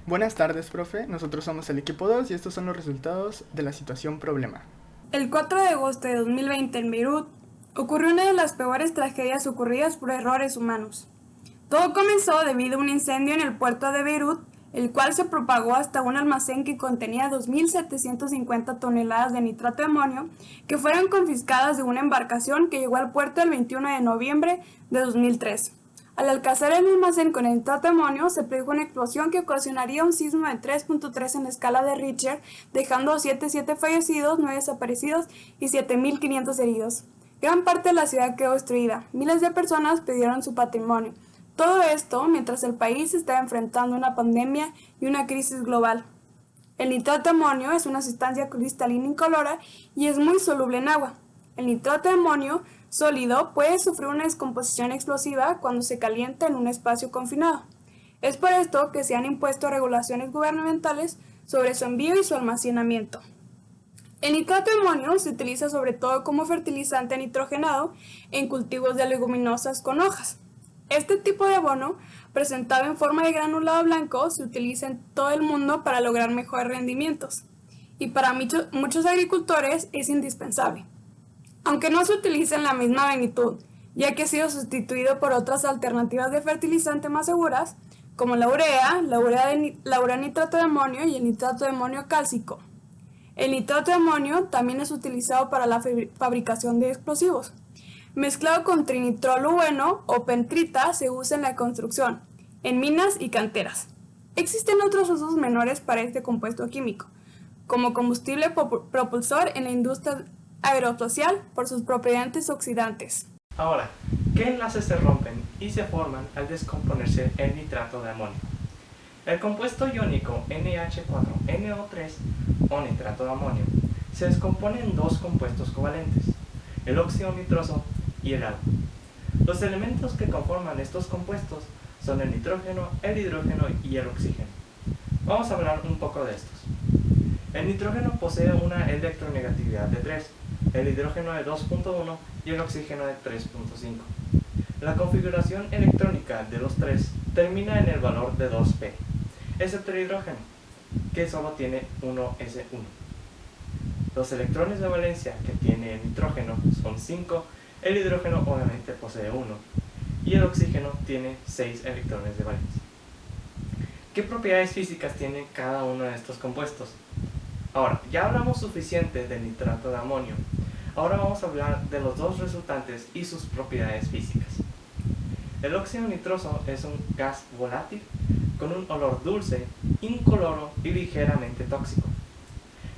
Buenas tardes, profe. Nosotros somos el equipo 2 y estos son los resultados de la situación problema. El 4 de agosto de 2020 en Beirut ocurrió una de las peores tragedias ocurridas por errores humanos. Todo comenzó debido a un incendio en el puerto de Beirut, el cual se propagó hasta un almacén que contenía 2.750 toneladas de nitrato de amonio que fueron confiscadas de una embarcación que llegó al puerto el 21 de noviembre de 2003. Al alcanzar el almacén con el nitrato de amonio, se produjo una explosión que ocasionaría un sismo de 3.3 en la escala de Richter, dejando 7 fallecidos, 9 desaparecidos y 7.500 heridos. Gran parte de la ciudad quedó destruida. Miles de personas perdieron su patrimonio. Todo esto mientras el país está enfrentando una pandemia y una crisis global. El nitrato de amonio es una sustancia cristalina incolora y es muy soluble en agua. El nitrato de amonio sólido puede sufrir una descomposición explosiva cuando se calienta en un espacio confinado. Es por esto que se han impuesto regulaciones gubernamentales sobre su envío y su almacenamiento. El nitrato de amonio se utiliza sobre todo como fertilizante nitrogenado en cultivos de leguminosas con hojas. Este tipo de abono, presentado en forma de granulado blanco, se utiliza en todo el mundo para lograr mejores rendimientos, y para muchos agricultores es indispensable, aunque no se utiliza en la misma magnitud, ya que ha sido sustituido por otras alternativas de fertilizante más seguras, como la urea nitrato de amonio y el nitrato de amonio cálcico. El nitrato de amonio también es utilizado para la fabricación de explosivos. Mezclado con trinitrolueno o pentrita se usa en la construcción, en minas y canteras. Existen otros usos menores para este compuesto químico, como combustible propulsor en la industria aeroespacial por sus propiedades oxidantes. Ahora, ¿qué enlaces se rompen y se forman al descomponerse el nitrato de amonio? El compuesto iónico NH4NO3 o nitrato de amonio se descompone en dos compuestos covalentes, el óxido nitroso y el agua. Los elementos que conforman estos compuestos son el nitrógeno, el hidrógeno y el oxígeno. Vamos a hablar un poco de estos. El nitrógeno posee una electronegatividad de 3, el hidrógeno de 2.1 y el oxígeno de 3.5. La configuración electrónica de los tres termina en el valor de 2p, excepto el hidrógeno, que solo tiene 1s1. Los electrones de valencia que tiene el nitrógeno son 5, el hidrógeno obviamente posee 1, y el oxígeno tiene 6 electrones de valencia. ¿Qué propiedades físicas tiene cada uno de estos compuestos? Ahora, ya hablamos suficiente del nitrato de amonio. Ahora vamos a hablar de los dos resultantes y sus propiedades físicas. El óxido nitroso es un gas volátil con un olor dulce, incoloro y ligeramente tóxico,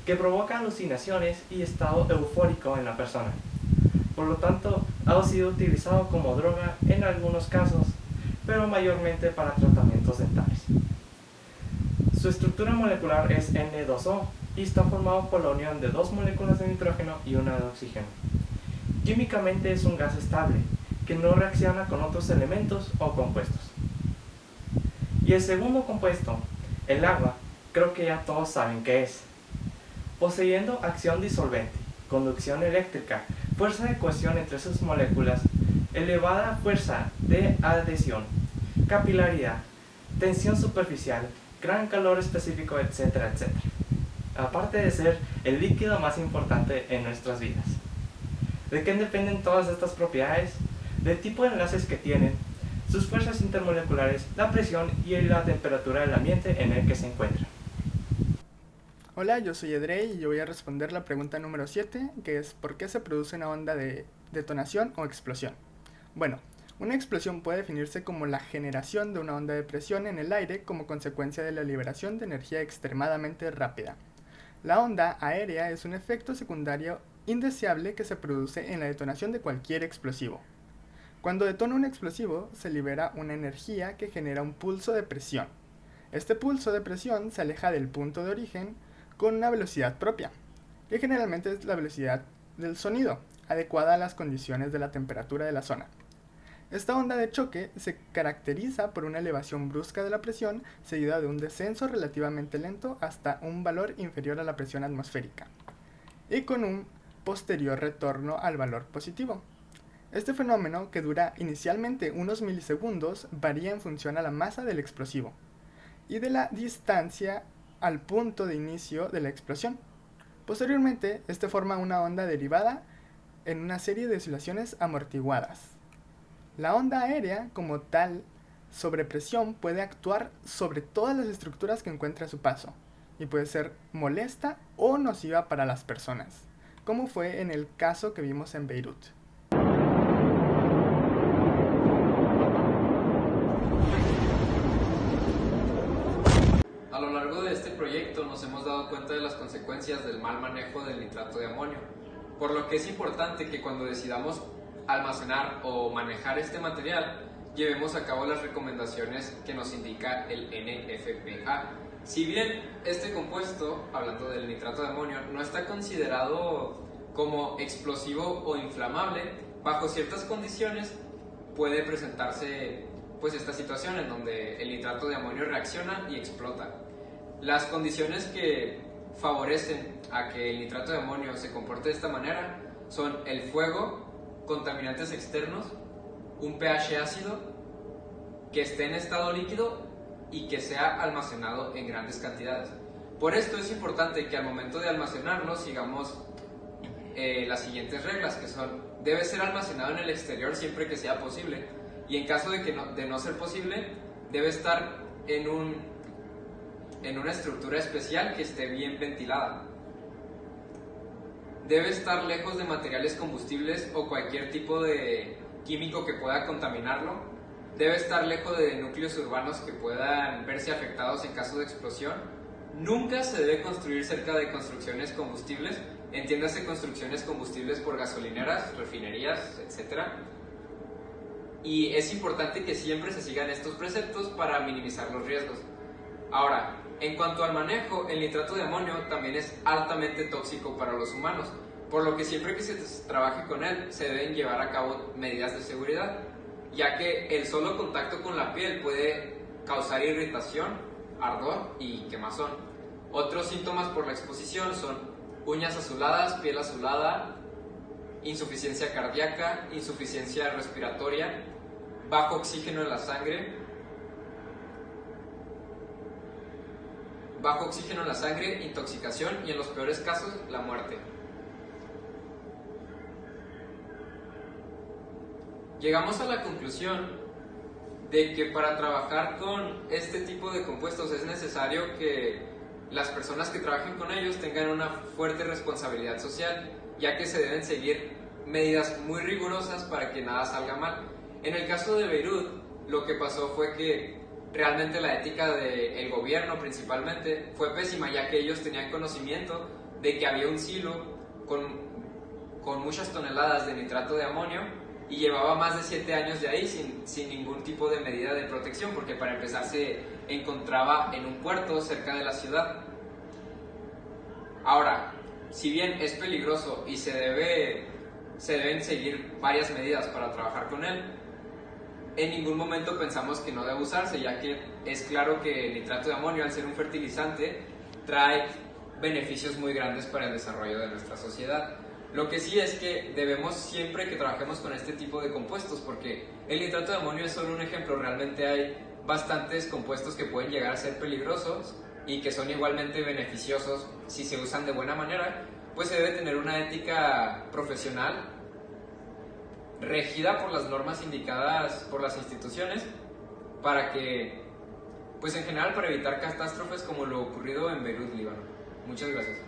que provoca alucinaciones y estado eufórico en la persona. Por lo tanto, ha sido utilizado como droga en algunos casos, pero mayormente para tratamientos dentales. Su estructura molecular es N2O y está formado por la unión de dos moléculas de nitrógeno y una de oxígeno. Químicamente es un gas estable, que no reacciona con otros elementos o compuestos. Y el segundo compuesto, el agua, creo que ya todos saben qué es. Poseyendo acción disolvente, conducción eléctrica, fuerza de cohesión entre sus moléculas, elevada fuerza de adhesión, capilaridad, tensión superficial, gran calor específico, etcétera, etcétera. Aparte de ser el líquido más importante en nuestras vidas. ¿De qué dependen todas estas propiedades? Del tipo de enlaces que tienen, sus fuerzas intermoleculares, la presión y la temperatura del ambiente en el que se encuentran. Hola, yo soy Edrey y yo voy a responder la pregunta número 7, que es ¿por qué se produce una onda de detonación o explosión? Bueno, una explosión puede definirse como la generación de una onda de presión en el aire como consecuencia de la liberación de energía extremadamente rápida. La onda aérea es un efecto secundario indeseable que se produce en la detonación de cualquier explosivo. Cuando detona un explosivo, se libera una energía que genera un pulso de presión. Este pulso de presión se aleja del punto de origen con una velocidad propia, que generalmente es la velocidad del sonido, adecuada a las condiciones de la temperatura de la zona. Esta onda de choque se caracteriza por una elevación brusca de la presión, seguida de un descenso relativamente lento hasta un valor inferior a la presión atmosférica, y con un posterior retorno al valor positivo. Este fenómeno, que dura inicialmente unos milisegundos, varía en función a la masa del explosivo, y de la distancia al punto de inicio de la explosión. Posteriormente, este forma una onda derivada en una serie de oscilaciones amortiguadas. La onda aérea, como tal, sobre presión, puede actuar sobre todas las estructuras que encuentra a su paso y puede ser molesta o nociva para las personas, como fue en el caso que vimos en Beirut. A lo largo de este proyecto nos hemos dado cuenta de las consecuencias del mal manejo del nitrato de amonio, por lo que es importante que cuando decidamos almacenar o manejar este material, llevemos a cabo las recomendaciones que nos indica el NFPA. Si bien este compuesto, hablando del nitrato de amonio, no está considerado como explosivo o inflamable, bajo ciertas condiciones puede presentarse esta situación en donde el nitrato de amonio reacciona y explota. Las condiciones que favorecen a que el nitrato de amonio se comporte de esta manera son el fuego, contaminantes externos, un pH ácido, que esté en estado líquido y que sea almacenado en grandes cantidades. Por esto es importante que al momento de almacenarlo sigamos las siguientes reglas, que son: debe ser almacenado en el exterior siempre que sea posible, y en caso de no ser posible, debe estar en una estructura especial que esté bien ventilada. Debe estar lejos de materiales combustibles o cualquier tipo de químico que pueda contaminarlo. Debe estar lejos de núcleos urbanos que puedan verse afectados en caso de explosión. Nunca se debe construir cerca de construcciones combustibles, entiéndase construcciones combustibles por gasolineras, refinerías, etc. Y es importante que siempre se sigan estos preceptos para minimizar los riesgos. Ahora, en cuanto al manejo, el nitrato de amonio también es altamente tóxico para los humanos, por lo que siempre que se trabaje con él se deben llevar a cabo medidas de seguridad, ya que el solo contacto con la piel puede causar irritación, ardor y quemazón. Otros síntomas por la exposición son uñas azuladas, piel azulada, insuficiencia cardíaca, insuficiencia respiratoria, bajo oxígeno en la sangre, intoxicación y en los peores casos, la muerte. Llegamos a la conclusión de que para trabajar con este tipo de compuestos es necesario que las personas que trabajen con ellos tengan una fuerte responsabilidad social, ya que se deben seguir medidas muy rigurosas para que nada salga mal. En el caso de Beirut, lo que pasó fue que realmente la ética del gobierno principalmente fue pésima, ya que ellos tenían conocimiento de que había un silo con muchas toneladas de nitrato de amonio y llevaba más de 7 años de ahí sin ningún tipo de medida de protección, porque para empezar se encontraba en un puerto cerca de la ciudad. Ahora, si bien es peligroso y se deben seguir varias medidas para trabajar con él, en ningún momento pensamos que no debe usarse, ya que es claro que el nitrato de amonio, al ser un fertilizante, trae beneficios muy grandes para el desarrollo de nuestra sociedad. Lo que sí es que debemos siempre que trabajemos con este tipo de compuestos, porque el nitrato de amonio es solo un ejemplo, realmente hay bastantes compuestos que pueden llegar a ser peligrosos y que son igualmente beneficiosos si se usan de buena manera, pues se debe tener una ética profesional regida por las normas indicadas por las instituciones para que, pues en general, para evitar catástrofes como lo ocurrido en Beirut, Líbano. Muchas gracias.